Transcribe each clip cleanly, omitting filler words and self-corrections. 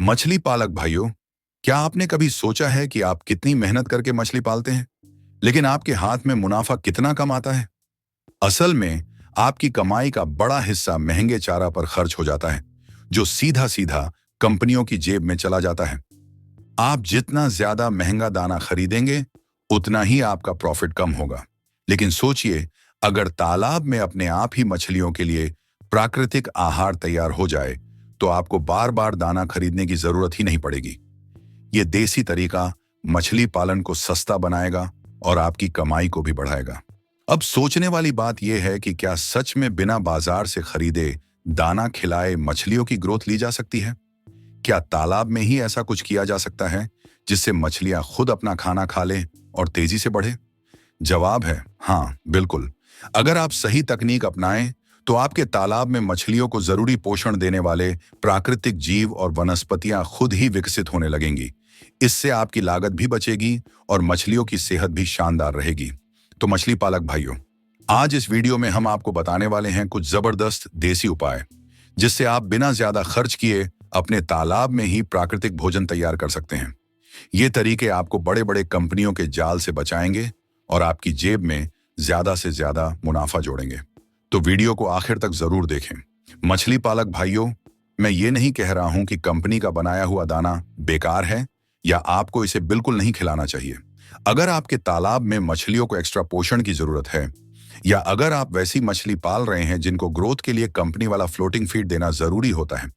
मछली पालक भाइयों, क्या आपने कभी सोचा है कि आप कितनी मेहनत करके मछली पालते हैं, लेकिन आपके हाथ में मुनाफा कितना कम आता है? असल में आपकी कमाई का बड़ा हिस्सा महंगे चारा पर खर्च हो जाता है, जो सीधा सीधा कंपनियों की जेब में चला जाता है। आप जितना ज्यादा महंगा दाना खरीदेंगे, उतना ही आपका प्रॉफिट कम होगा। लेकिन सोचिए, अगर तालाब में अपने आप ही मछलियों के लिए प्राकृतिक आहार तैयार हो जाए, तो आपको बार बार दाना खरीदने की जरूरत ही नहीं पड़ेगी। ये देसी तरीका मछली पालन को सस्ता बनाएगा और आपकी कमाई को भी बढ़ाएगा। अब सोचने वाली बात यह है कि क्या सच में बिना बाजार से खरीदे दाना खिलाए मछलियों की ग्रोथ ली जा सकती है? क्या तालाब में ही ऐसा कुछ किया जा सकता है जिससे मछलियां खुद अपना खाना खा लें और तेजी से बढ़े? जवाब है हाँ, बिल्कुल। अगर आप सही तकनीक अपनाएं, तो आपके तालाब में मछलियों को जरूरी पोषण देने वाले प्राकृतिक जीव और वनस्पतियां खुद ही विकसित होने लगेंगी। इससे आपकी लागत भी बचेगी और मछलियों की सेहत भी शानदार रहेगी। तो मछली पालक भाइयों, आज इस वीडियो में हम आपको बताने वाले हैं कुछ जबरदस्त देसी उपाय, जिससे आप बिना ज्यादा खर्च किए अपने तालाब में ही प्राकृतिक भोजन तैयार कर सकते हैं। ये तरीके आपको बड़े बड़े कंपनियों के जाल से बचाएंगे और आपकी जेब में ज्यादा से ज्यादा मुनाफा जोड़ेंगे। तो वीडियो को आखिर तक जरूर देखें। मछली पालक भाइयों, मैं ये नहीं कह रहा हूं कि कंपनी का बनाया हुआ दाना बेकार है या आपको इसे बिल्कुल नहीं खिलाना चाहिए। अगर आपके तालाब में मछलियों को एक्स्ट्रा पोषण की जरूरत है, या अगर आप वैसी मछली पाल रहे हैं जिनको ग्रोथ के लिए कंपनी वाला फ्लोटिंग फीड देना जरूरी होता है,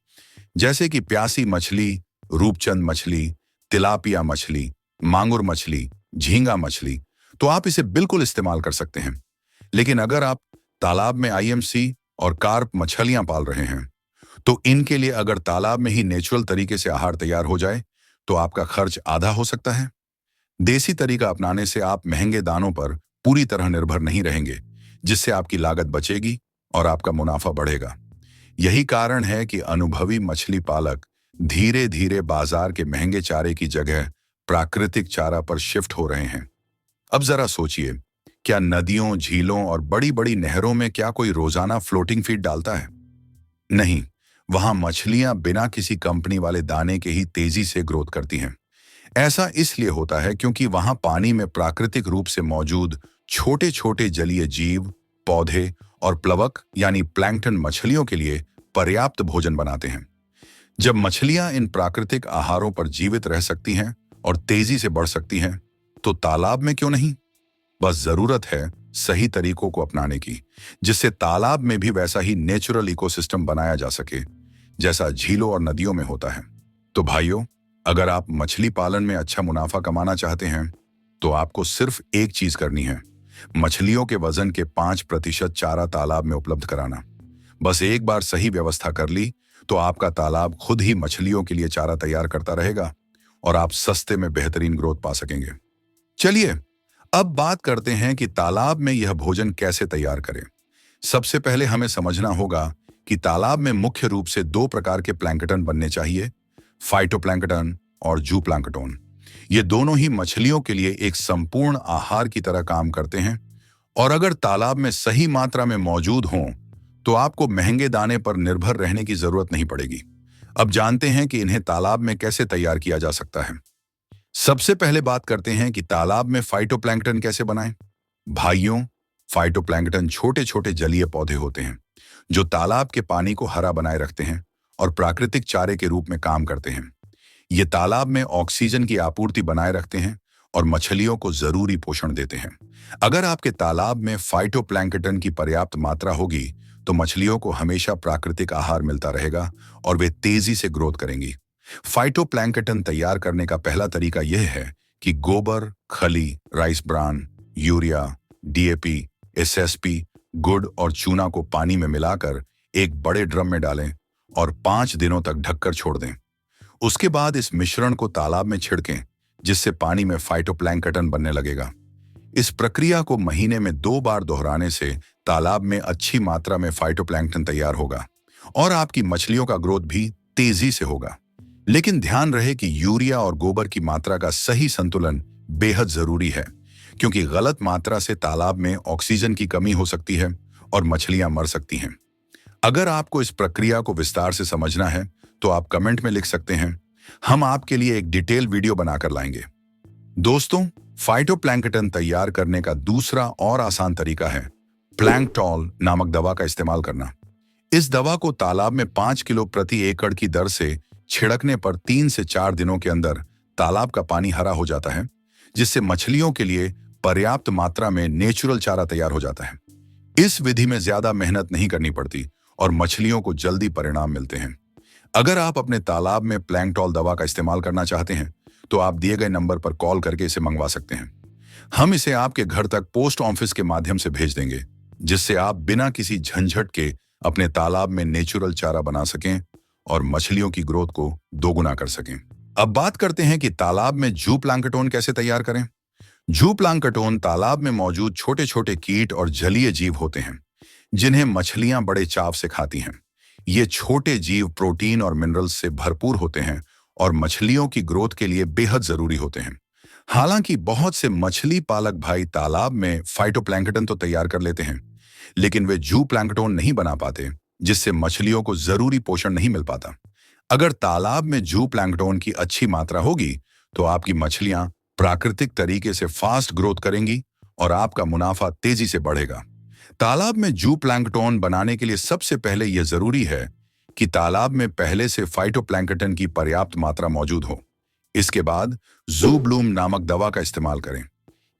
जैसे कि प्यासी मछली, रूपचंद मछली, तिलापिया मछली, मांगुर मछली, झींगा मछली, तो आप इसे बिल्कुल इस्तेमाल कर सकते हैं। लेकिन अगर आप तालाब में आईएमसी और कार्प मछलियां पाल रहे हैं, तो इनके लिए अगर तालाब में ही नेचुरल तरीके से आहार तैयार हो जाए, तो आपका खर्च आधा हो सकता है। देसी तरीका अपनाने से आप महंगे दानों पर पूरी तरह निर्भर नहीं रहेंगे, जिससे आपकी लागत बचेगी और आपका मुनाफा बढ़ेगा। यही कारण है कि अनुभवी मछली पालक धीरे धीरे बाजार के महंगे चारे की जगह प्राकृतिक चारा पर शिफ्ट हो रहे हैं। अब जरा सोचिए, क्या नदियों, झीलों और बड़ी बड़ी नहरों में क्या कोई रोजाना फ्लोटिंग फीड डालता है? नहीं। वहां मछलियां बिना किसी कंपनी वाले दाने के ही तेजी से ग्रोथ करती हैं। ऐसा इसलिए होता है क्योंकि वहां पानी में प्राकृतिक रूप से मौजूद छोटे छोटे जलीय जीव, पौधे और प्लवक यानी प्लैंकटन मछलियों के लिए पर्याप्त भोजन बनाते हैं। जब मछलियां इन प्राकृतिक आहारों पर जीवित रह सकती हैं और तेजी से बढ़ सकती हैं, तो तालाब में क्यों नहीं? बस जरूरत है सही तरीकों को अपनाने की, जिससे तालाब में भी वैसा ही नेचुरल इकोसिस्टम बनाया जा सके जैसा झीलों और नदियों में होता है। तो भाइयों, अगर आप मछली पालन में अच्छा मुनाफा कमाना चाहते हैं, तो आपको सिर्फ एक चीज करनी है, मछलियों के वजन के 5% चारा तालाब में उपलब्ध कराना। बस एक बार सही व्यवस्था कर ली, तो आपका तालाब खुद ही मछलियों के लिए चारा तैयार करता रहेगा और आप सस्ते में बेहतरीन ग्रोथ पा सकेंगे। चलिए, अब बात करते हैं कि तालाब में यह भोजन कैसे तैयार करें। सबसे पहले हमें समझना होगा कि तालाब में मुख्य रूप से 2 प्रकार के प्लैंकटन बनने चाहिए, फाइटोप्लैंकटन और जूप्लैंकटन। ये दोनों ही मछलियों के लिए एक संपूर्ण आहार की तरह काम करते हैं, और अगर तालाब में सही मात्रा में मौजूद हों, तो आपको महंगे दाने पर निर्भर रहने की जरूरत नहीं पड़ेगी। अब जानते हैं कि इन्हें तालाब में कैसे तैयार किया जा सकता है। सबसे पहले बात करते हैं कि तालाब में फाइटोप्लैंकटन कैसे बनाएं। भाइयों, फाइटोप्लैंकटन छोटे छोटे जलीय पौधे होते हैं जो तालाब के पानी को हरा बनाए रखते हैं और प्राकृतिक चारे के रूप में काम करते हैं। ये तालाब में ऑक्सीजन की आपूर्ति बनाए रखते हैं और मछलियों को जरूरी पोषण देते हैं। अगर आपके तालाब में फाइटोप्लैंकटन की पर्याप्त मात्रा होगी, तो मछलियों को हमेशा प्राकृतिक आहार मिलता रहेगा और वे तेजी से ग्रोथ करेंगी। फाइटोप्लैंकटन तैयार करने का पहला तरीका यह है कि गोबर, खली, rice bran, urea, DAP, SSP, गुड़ और चूना को पानी में मिलाकर एक बड़े ड्रम में डालें और 5 दिनों तक ढककर छोड़ दें। उसके बाद इस मिश्रण को तालाब में छिड़कें, जिससे पानी में फाइटोप्लैंकटन बनने लगेगा। इस प्रक्रिया को महीने में 2 बार दोहराने से तालाब में अच्छी मात्रा में फाइटोप्लैंकटन तैयार होगा और आपकी मछलियों का ग्रोथ भी तेजी से होगा। लेकिन ध्यान रहे कि यूरिया और गोबर की मात्रा का सही संतुलन बेहद जरूरी है, क्योंकि गलत मात्रा से तालाब में ऑक्सीजन की कमी हो सकती है और मछलियां मर सकती हैं। अगर आपको इस प्रक्रिया को विस्तार से समझना है, तो आप कमेंट में लिख सकते हैं। हम आपके लिए एक डिटेल वीडियो बनाकर लाएंगे। दोस्तों, फाइटोप्लैंकटन तैयार करने का दूसरा और आसान तरीका है प्लैंकटॉल नामक दवा का इस्तेमाल करना। इस दवा को तालाब में 5 किलो प्रति एकड़ की दर से छिड़कने पर 3 से 4 दिनों के अंदर तालाब का पानी हरा हो जाता है, जिससे मछलियों के लिए पर्याप्त मात्रा में नेचुरल चारा तैयार हो जाता है। इस विधि में ज्यादा मेहनत नहीं करनी पड़ती और मछलियों को जल्दी परिणाम मिलते हैं। अगर आप अपने तालाब में प्लैंकटॉल दवा का इस्तेमाल करना चाहते हैं, तो आप दिए गए नंबर पर कॉल करके इसे मंगवा सकते हैं। हम इसे आपके घर तक पोस्ट ऑफिस के माध्यम से भेज देंगे, जिससे आप बिना किसी झंझट के अपने तालाब में नेचुरल चारा बना सकें और मछलियों की ग्रोथ को दोगुना कर सकें। अब बात करते हैं कि तालाब में जू प्लैंकटन कैसे तैयार करें। जू प्लैंकटन तालाब में मौजूद छोटे छोटे कीट और जलीय जीव होते हैं, जिन्हें मछलियां बड़े चाव से खाती हैं। ये छोटे जीव प्रोटीन और मिनरल्स से भरपूर होते हैं और मछलियों की ग्रोथ के लिए बेहद जरूरी होते हैं। हालांकि बहुत से मछली पालक भाई तालाब में फाइटोप्लैंकटन तो तैयार कर लेते हैं, लेकिन वे जू प्लैंकटन नहीं बना पाते, जिससे मछलियों को जरूरी पोषण नहीं मिल पाता। अगर तालाब में जू प्लैंकटन की अच्छी मात्रा होगी, तो आपकी मछलियां प्राकृतिक तरीके से फास्ट ग्रोथ करेंगी और आपका मुनाफा तेजी से बढ़ेगा। तालाब में जू प्लैंकटन बनाने के लिए सबसे पहले यह जरूरी है कि तालाब में पहले से फाइटोप्लैंकटन की पर्याप्त मात्रा मौजूद हो। इसके बाद जू ब्लूम नामक दवा का इस्तेमाल करें।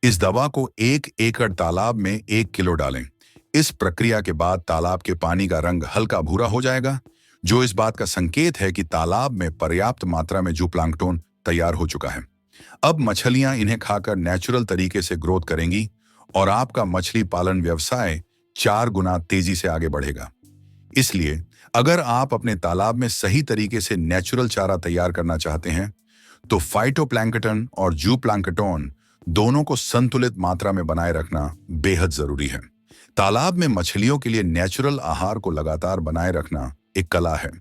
इस दवा को 1 एकड़ तालाब में 1 किलो डालें। इस प्रक्रिया के बाद तालाब के पानी का रंग हल्का भूरा हो जाएगा, जो इस बात का संकेत है कि तालाब में पर्याप्त मात्रा में जू प्लैंकटन तैयार हो चुका है। अब मछलियां इन्हें खाकर नेचुरल तरीके से ग्रोथ करेंगी और आपका मछली पालन व्यवसाय 4 गुना तेजी से आगे बढ़ेगा। इसलिए अगर आप अपने तालाब में सही तरीके से नेचुरल चारा तैयार करना चाहते हैं, तो फाइटोप्लैंकटन और जू प्लैंकटन दोनों को संतुलित मात्रा में बनाए रखना बेहद जरूरी है। तालाब में मछलियों के लिए नेचुरल आहार को लगातार बनाए रखना एक कला है,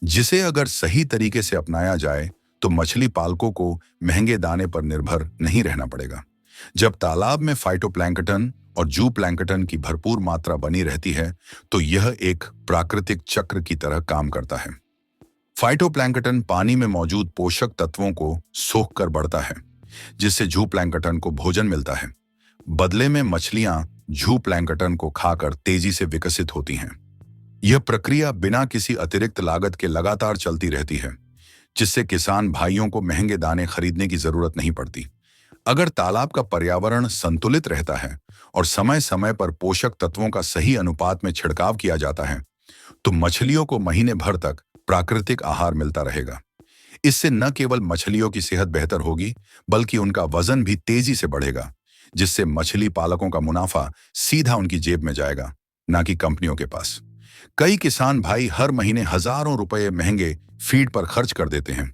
जिसे अगर सही तरीके से अपनाया जाए तो मछली पालकों को महंगे दाने पर निर्भर नहीं रहना पड़ेगा। जब तालाब में फाइटोप्लैंकटन और जू प्लैंकटन की भरपूर मात्रा बनी रहती है, तो यह एक प्राकृतिक चक्र की तरह काम करता है। फाइटोप्लैंकटन पानी में मौजूद पोषक तत्वों को सोख कर बढ़ता है, जिससे जू प्लैंकटन को भोजन मिलता है। बदले में मछलियां जू प्लैंकटन को खाकर तेजी से विकसित होती हैं। यह प्रक्रिया बिना किसी अतिरिक्त लागत के लगातार चलती रहती है, जिससे किसान भाइयों को महंगे दाने खरीदने की जरूरत नहीं पड़ती। अगर तालाब का पर्यावरण संतुलित रहता है और समय समय पर पोषक तत्वों का सही अनुपात में छिड़काव किया जाता है, तो मछलियों को महीने भर तक प्राकृतिक आहार मिलता रहेगा। इससे न केवल मछलियों की सेहत बेहतर होगी, बल्कि उनका वजन भी तेजी से बढ़ेगा, जिससे मछली पालकों का मुनाफा सीधा उनकी जेब में जाएगा, न कि कंपनियों के पास। कई किसान भाई हर महीने हजारों रुपए महंगे फीड पर खर्च कर देते हैं,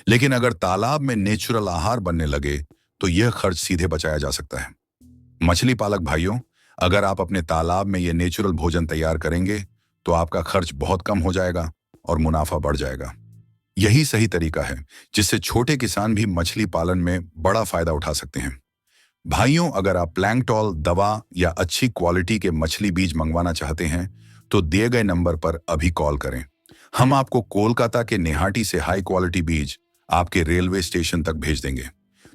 लेकिन अगर तालाब में नेचुरल आहार बनने लगे, तो यह खर्च सीधे बचाया जा सकता है। मछली पालक भाइयों, अगर आप अपने तालाब में यह नेचुरल भोजन तैयार करेंगे, तो आपका खर्च बहुत कम हो जाएगा और मुनाफा बढ़ जाएगा। यही सही तरीका है जिससे छोटे किसान भी मछली पालन में बड़ा फायदा उठा सकते हैं। भाइयों, अगर आप प्लैंकटॉल दवा या अच्छी क्वालिटी के मछली बीज मंगवाना चाहते हैं, तो दिए गए नंबर पर अभी कॉल करें। हम आपको कोलकाता के नेहाटी से हाई क्वालिटी बीज आपके रेलवे स्टेशन तक भेज देंगे।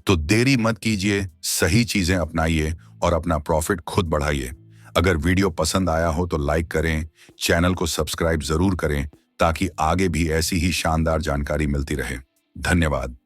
तो देरी मत कीजिए, सही चीजें अपनाइए और अपना प्रॉफिट खुद बढ़ाइए। अगर वीडियो पसंद आया हो तो लाइक करें, चैनल को सब्सक्राइब जरूर करें, ताकि आगे भी ऐसी ही शानदार जानकारी मिलती रहे। धन्यवाद।